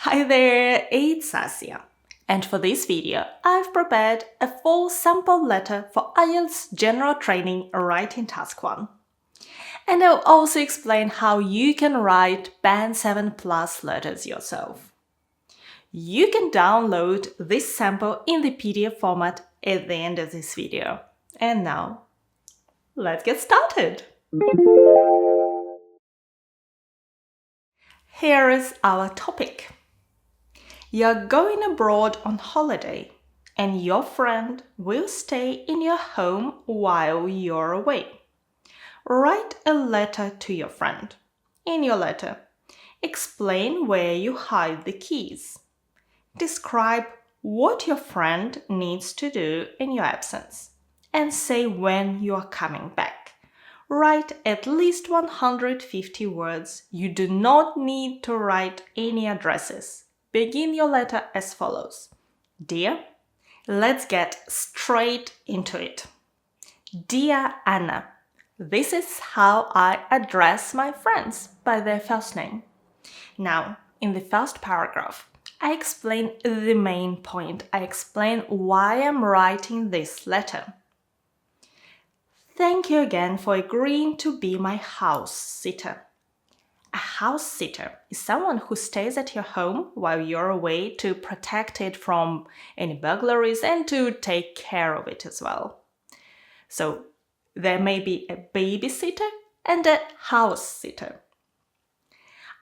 Hi there, it's Asia. And for this video, I've prepared a full sample letter for IELTS General Training Writing Task 1. And I'll also explain how you can write Band 7 Plus letters yourself. You can download this sample in the PDF format at the end of this video. And now, let's get started! Here is our topic. You're going abroad on holiday, and your friend will stay in your home while you're away. Write a letter to your friend. In your letter, explain where you hide the keys. Describe what your friend needs to do in your absence, and say when you are coming back. Write at least 150 words. You do not need to write any addresses. Begin your letter as follows. Dear, let's get straight into it. Dear Anna, this is how I address my friends by their first name. Now, in the first paragraph, I explain the main point. I explain why I'm writing this letter. Thank you again for agreeing to be my house sitter. A house sitter is someone who stays at your home while you're away to protect it from any burglaries and to take care of it as well. So there may be a babysitter and a house sitter.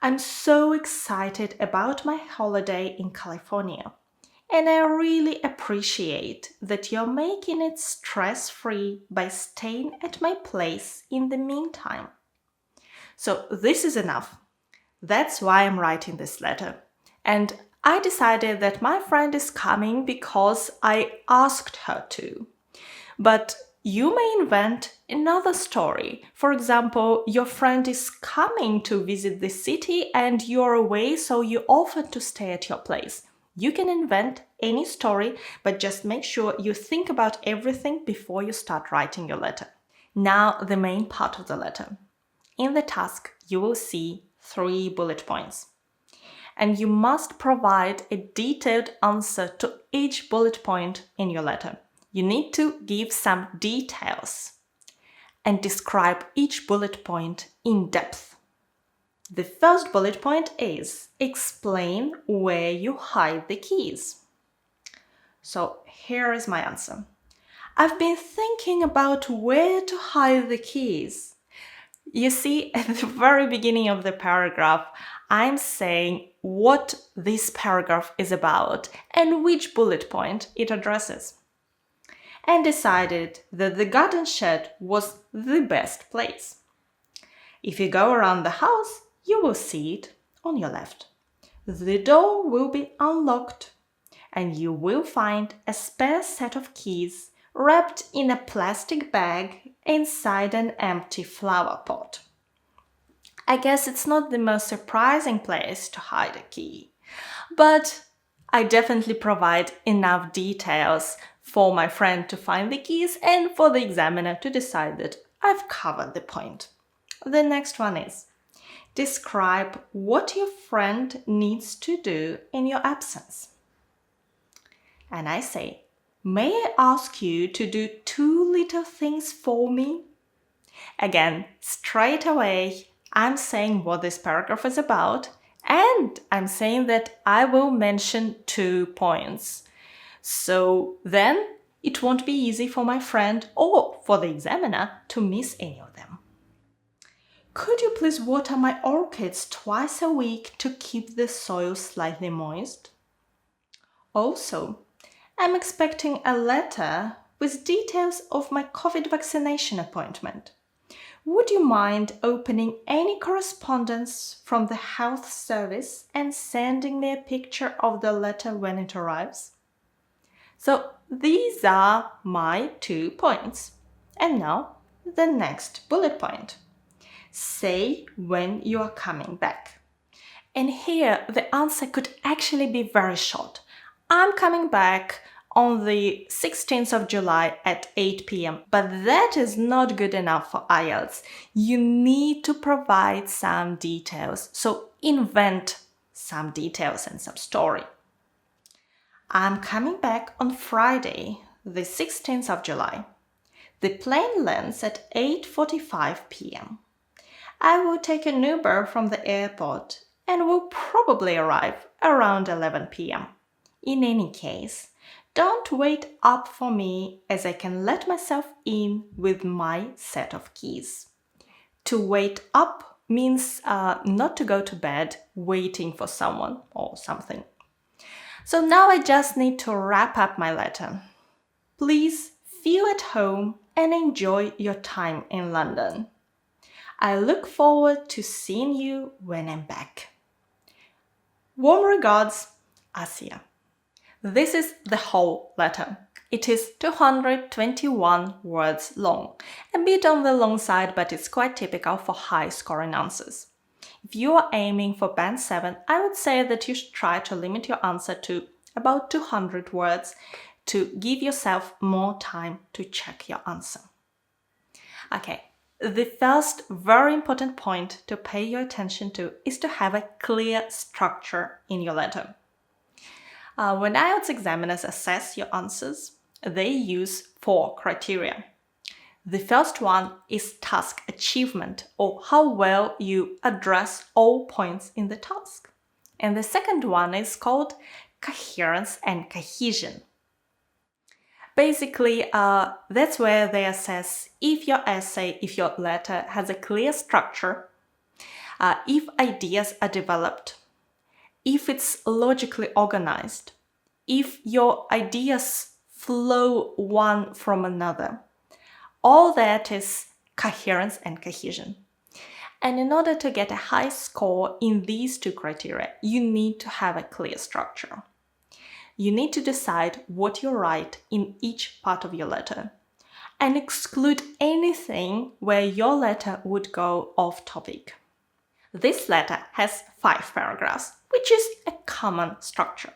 I'm so excited about my holiday in California, and I really appreciate that you're making it stress-free by staying at my place in the meantime. So this is enough. That's why I'm writing this letter. And I decided that my friend is coming because I asked her to. But you may invent another story. For example, your friend is coming to visit the city and you're away, so you offered to stay at your place. You can invent any story, but just make sure you think about everything before you start writing your letter. Now, the main part of the letter. In the task, you will see 3 bullet points. And you must provide a detailed answer to each bullet point in your letter. You need to give some details and describe each bullet point in depth. The first bullet point is explain where you hide the keys. So here is my answer. I've been thinking about where to hide the keys. You see, at the very beginning of the paragraph, I'm saying what this paragraph is about and which bullet point it addresses. And decided that the garden shed was the best place. If you go around the house, you will see it on your left. The door will be unlocked, and you will find a spare set of keys wrapped in a plastic bag inside an empty flower pot. I guess it's not the most surprising place to hide a key, but I definitely provide enough details for my friend to find the keys and for the examiner to decide that I've covered the point. The next one is describe what your friend needs to do in your absence. And I say, may I ask you to do 2 little things for me? Again, straight away, I'm saying what this paragraph is about, and I'm saying that I will mention 2 points. So then it won't be easy for my friend or for the examiner to miss any of them. Could you please water my orchids twice a week to keep the soil slightly moist? Also, I'm expecting a letter with details of my COVID vaccination appointment. Would you mind opening any correspondence from the health service and sending me a picture of the letter when it arrives? So these are my 2 points. And now the next bullet point. Say when you are coming back. And here the answer could actually be very short. I'm coming back on the 16th of July at 8 p.m. But that is not good enough for IELTS. You need to provide some details. So invent some details and some story. I'm coming back on Friday, the 16th of July. The plane lands at 8:45 p.m. I will take an Uber from the airport and will probably arrive around 11 p.m. In any case, don't wait up for me as I can let myself in with my set of keys. To wait up means not to go to bed waiting for someone or something. So now I just need to wrap up my letter. Please feel at home and enjoy your time in London. I look forward to seeing you when I'm back. Warm regards, Asia. This is the whole letter. It is 221 words long, a bit on the long side, but it's quite typical for high-scoring answers. If you are aiming for Band 7, I would say that you should try to limit your answer to about 200 words to give yourself more time to check your answer. Okay, the first very important point to pay your attention to is to have a clear structure in your letter. When IELTS examiners assess your answers, they use 4 criteria. The first one is task achievement, or how well you address all points in the task. And the second one is called coherence and cohesion. Basically, that's where they assess if your essay, if your letter has a clear structure, if ideas are developed, if it's logically organized, if your ideas flow one from another. All that is coherence and cohesion. And in order to get a high score in these 2 criteria, you need to have a clear structure. You need to decide what you write in each part of your letter and exclude anything where your letter would go off topic. This letter has 5 paragraphs, which is a common structure.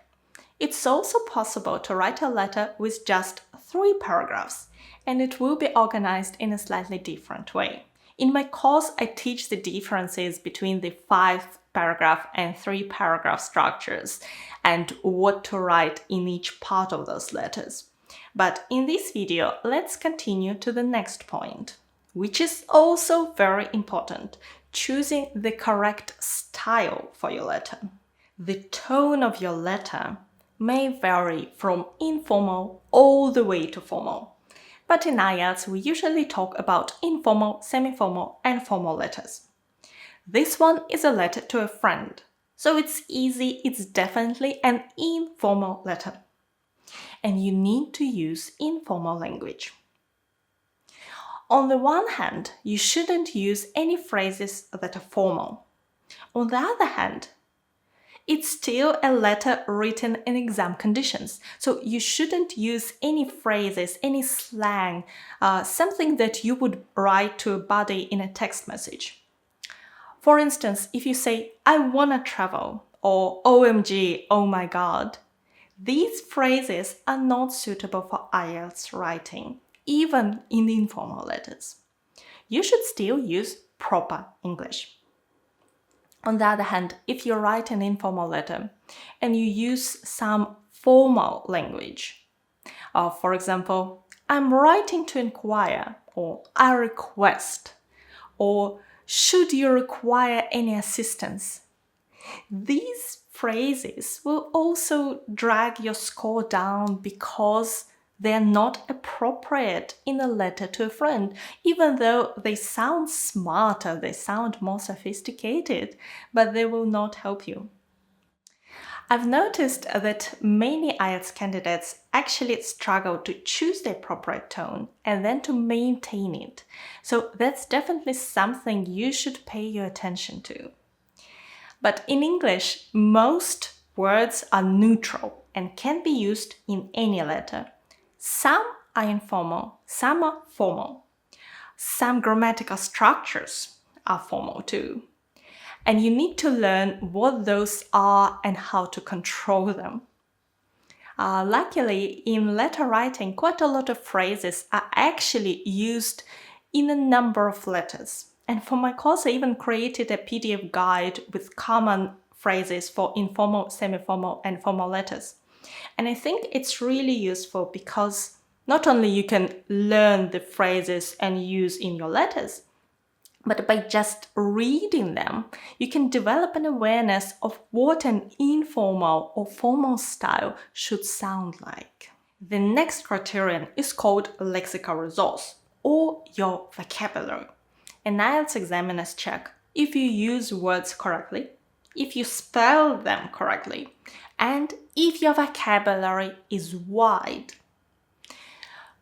It's also possible to write a letter with just 3 paragraphs, and it will be organized in a slightly different way. In my course, I teach the differences between the 5-paragraph and 3-paragraph structures and what to write in each part of those letters. But in this video, let's continue to the next point, which is also very important, choosing the correct style for your letter. The tone of your letter may vary from informal all the way to formal. But in IELTS, we usually talk about informal, semi-formal, and formal letters. This one is a letter to a friend, so it's easy, it's definitely an informal letter. And you need to use informal language. On the one hand, you shouldn't use any phrases that are formal. On the other hand, it's still a letter written in exam conditions, so you shouldn't use any phrases, any slang, something that you would write to a buddy in a text message. For instance, if you say, "I wanna travel," or "OMG, oh my god," these phrases are not suitable for IELTS writing, even in informal letters. You should still use proper English. On the other hand, if you write an informal letter and you use some formal language, for example, "I'm writing to inquire," or "I request," or "should you require any assistance," these phrases will also drag your score down because they're not appropriate in a letter to a friend, even though they sound smarter, they sound more sophisticated, but they will not help you. I've noticed that many IELTS candidates actually struggle to choose the appropriate tone and then to maintain it. So that's definitely something you should pay your attention to. But in English, most words are neutral and can be used in any letter. Some are informal, some are formal. Some grammatical structures are formal too. And you need to learn what those are and how to control them. Luckily, in letter writing, quite a lot of phrases are actually used in a number of letters. And for my course, I even created a PDF guide with common phrases for informal, semi-formal, and formal letters. And I think it's really useful because not only you can learn the phrases and use in your letters, but by just reading them, you can develop an awareness of what an informal or formal style should sound like. The next criterion is called lexical resource, or your vocabulary. And IELTS examiners check if you use words correctly, if you spell them correctly, and if your vocabulary is wide.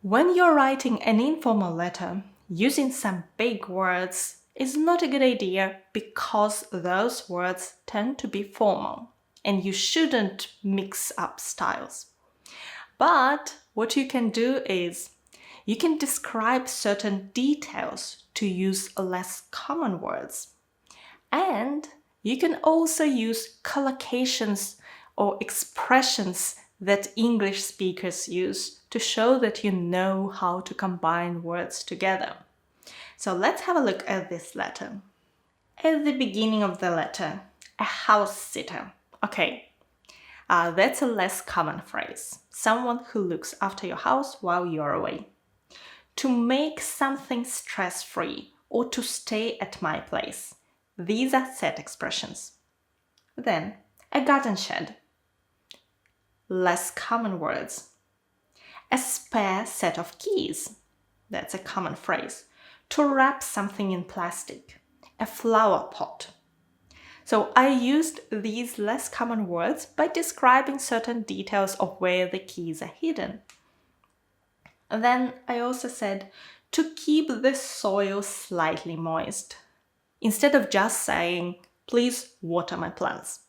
When you're writing an informal letter, using some big words is not a good idea because those words tend to be formal and you shouldn't mix up styles. But what you can do is you can describe certain details to use less common words. And you can also use collocations or expressions that English speakers use to show that you know how to combine words together. So let's have a look at this letter. At the beginning of the letter, a house sitter. Okay, that's a less common phrase. Someone who looks after your house while you're away. To make something stress-free or to stay at my place. These are set expressions. Then, a garden shed. Less common words. A spare set of keys. That's a common phrase. To wrap something in plastic. A flower pot. So I used these less common words by describing certain details of where the keys are hidden. And then I also said to keep the soil slightly moist, instead of just saying, please water my plants.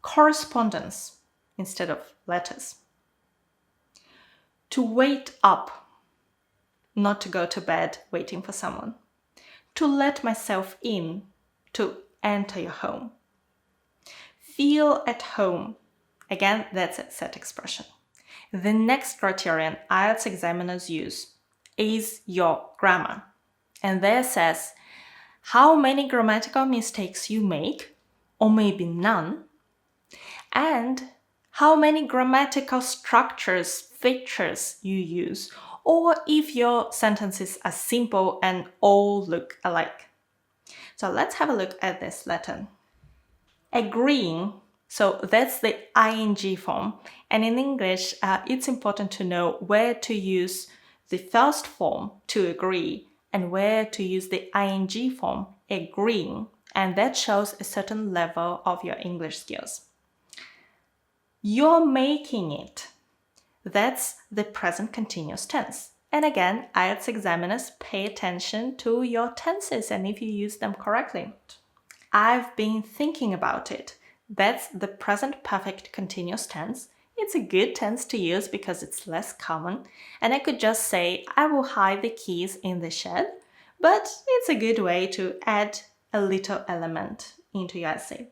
Correspondence instead of letters. To wait up, not to go to bed waiting for someone. To let myself in, to enter your home. Feel at home. Again, that's a set expression. The next criterion IELTS examiners use is your grammar. And there says how many grammatical mistakes you make, or maybe none, and how many grammatical structures, features you use, or if your sentences are simple and all look alike. So let's have a look at this letter. Agreeing, so that's the ing form. And in English, it's important to know where to use the first form to agree and where to use the ing form, agreeing. And that shows a certain level of your English skills. You're making it. That's the present continuous tense. And again, IELTS examiners pay attention to your tenses and if you use them correctly. I've been thinking about it. That's the present perfect continuous tense. It's a good tense to use because it's less common. And I could just say, I will hide the keys in the shed. But it's a good way to add a little element into your essay.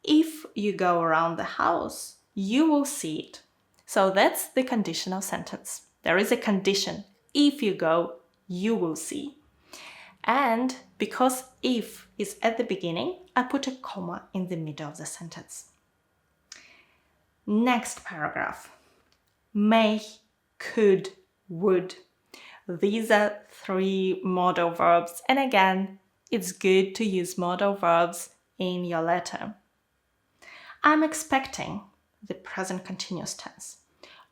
If you go around the house, you will see it. So that's the conditional sentence. There is a condition. If you go, you will see. And because if is at the beginning, I put a comma in the middle of the sentence. Next paragraph. May, could, would. These are 3 modal verbs. And again, it's good to use modal verbs in your letter. I'm expecting, the present continuous tense.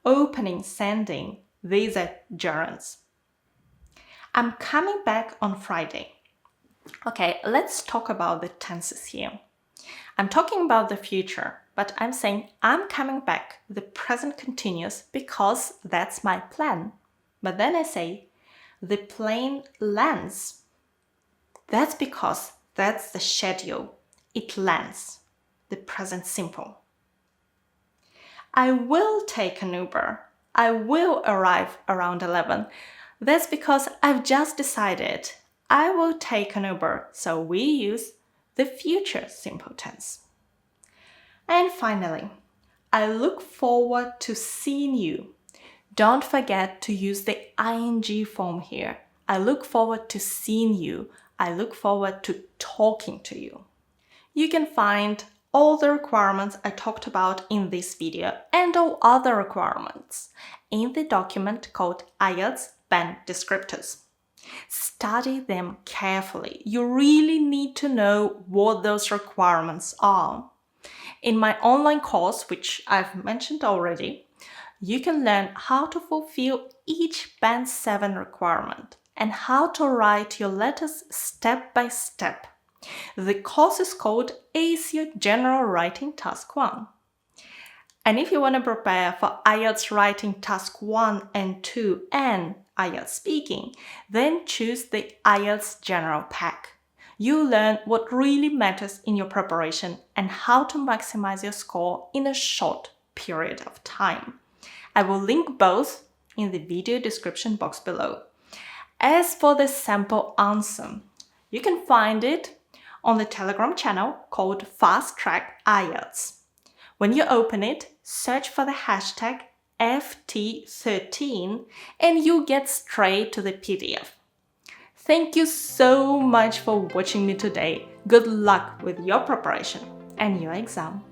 Opening, sending, these are gerunds. I'm coming back on Friday. Okay, let's talk about the tenses here. I'm talking about the future, but I'm saying I'm coming back, the present continuous, because that's my plan. But then I say, the plane lands. That's because that's the schedule. It lands, the present simple. I will take an Uber. I will arrive around 11. That's because I've just decided I will take an Uber, so we use the future simple tense. And finally, I look forward to seeing you. Don't forget to use the ing form here. I look forward to seeing you. I look forward to talking to you. You can find all the requirements I talked about in this video and all other requirements in the document called IELTS Band Descriptors. Study them carefully. You really need to know what those requirements are. In my online course, which I've mentioned already, you can learn how to fulfill each Band 7 requirement and how to write your letters step by step. The course is called ACO General Writing Task 1. And if you want to prepare for IELTS Writing Task 1 and 2 and IELTS Speaking, then choose the IELTS General Pack. You learn what really matters in your preparation and how to maximize your score in a short period of time. I will link both in the video description box below. As for the sample answer, you can find it on the Telegram channel called Fast Track IELTS. When you open it, search for the hashtag FT13 and you get straight to the PDF. Thank you so much for watching me today. Good luck with your preparation and your exam.